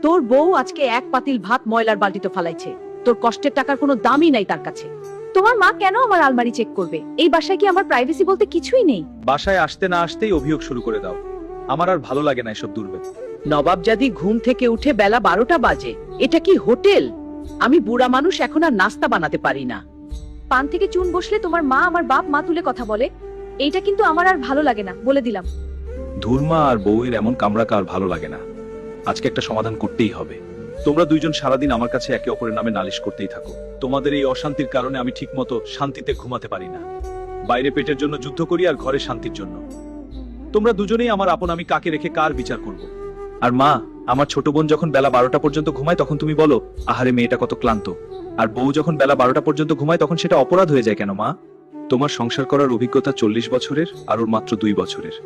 তোর বউ আজকে এক পাতিল ভাত ময়লার বালতিতে ফালাইছে। তোর কষ্টের টাকার কোনো দামই নাই তার কাছে। তোমার মা কেন আমার আলমারি চেক করবে? এই বাসায় কি আমার প্রাইভেসি বলতে কিছুই নেই? বাসায় আসতে না আসতেই অভিযোগ শুরু করে দাও। আমার আর ভালো লাগে না এসব দুর্বেদ। নবাবজাদি ঘুম থেকে উঠে বেলা 12টা বাজে। এটা কি হোটেল? আমি বুড়া মানুষ, এখন আর নাস্তা বানাতে পারি না। পান থেকে চুন বসলে তোমার মা আমার বাপ মা তুলে কথা বলে। এইটা কিন্তু আমার আর ভালো লাগে না, বলে দিলাম। ধুরমা আর বউয়ের এমন কামড়াকা আর ভালো লাগে না। আজকে একটা সমাধান করতেই হবে। তোমরা দুইজন সারাদিন আমার কাছে একে অপরের নামে নালিশ করতেই থাকো। তোমাদের এই অশান্তির কারণে আমি ঠিকমতো শান্তিতে ঘুমাতে পারি না। বাইরে পেটের জন্য যুদ্ধ করি আর ঘরে শান্তির জন্য। তোমরা দুজনেই আমার আপন, আমি কাকে রেখে কার বিচার করব? আর মা, আমার ছোট বোন যখন বেলা 12টা পর্যন্ত ঘুমায় তখন তুমি বলো আহারে মেয়েটা কত ক্লান্ত। আর বউ যখন বেলা 12টা পর্যন্ত ঘুমায় তখন সেটা অপরাধ হয়ে যায় কেন মা? তোমার সংসার করার অভিজ্ঞতা 40 বছরের আর ওর মাত্র 2 বছরের।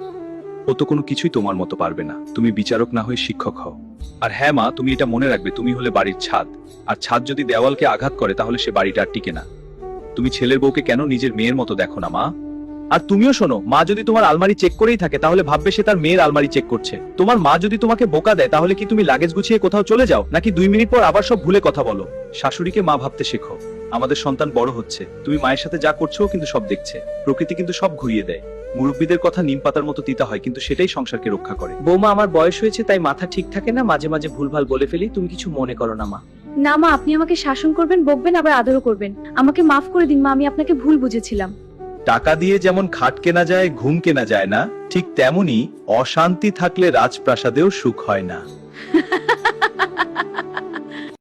ও তো কোনো কিছুই তোমার মতো পারবে না। তুমি বিচারক না হয়ে শিক্ষক হও। আর হ্যাঁ মা, তুমি এটা মনে রাখবে, তুমি হলে বাড়ির ছাদ, আর ছাদ যদি দেওয়ালকে আঘাত করে তাহলে সে বাড়িটা আর টিকে না। তুমি ছেলের বউকে কেন নিজের মেয়ের মতো দেখো না মা? আর তুমিও শোনো, মা যদি তোমার আলমারি চেক করেই থাকে তাহলে ভাববে সে তার মেয়ের আলমারি চেক করছে। তোমার মা যদি তোমাকে বোকা দেয় তাহলে কি তুমি লাগেজ গুছিয়ে কোথাও চলে যাও, নাকি 2 মিনিট পর আবার সব ভুলে কথা বলো? শাশুড়িকে মা ভাবতে শেখো। আমাদের সন্তান বড় হচ্ছে, তুমি মায়ের সাথে যা করছো কিন্তু সব দেখছে। প্রকৃতি কিন্তু সব ঘুরিয়ে দেয়। মুরব্বীদের কথা নিম পাতার মতো তিতা হয়, কিন্তু সেটাই সংসারকে রক্ষা করে। বৌমা, আমার বয়স হয়েছে তাই মাথা ঠিক থাকে না, মাঝে মাঝে ভুলভাল বলে ফেলি। তুমি কিছু মনে করো না মা। না মা, আপনি আমাকে শাসন করবেন, বকবেন, আবার আদরও করবেন। আমাকে মাফ করে দিন মা, আমি আপনাকে ভুল বুঝেছিলাম। টাকা দিয়ে যেমন খাট কেনা যায়, ঘুম কেনা যায় না, ঠিক তেমনি অশান্তি থাকলে রাজপ্রাসাদেও সুখ হয় না।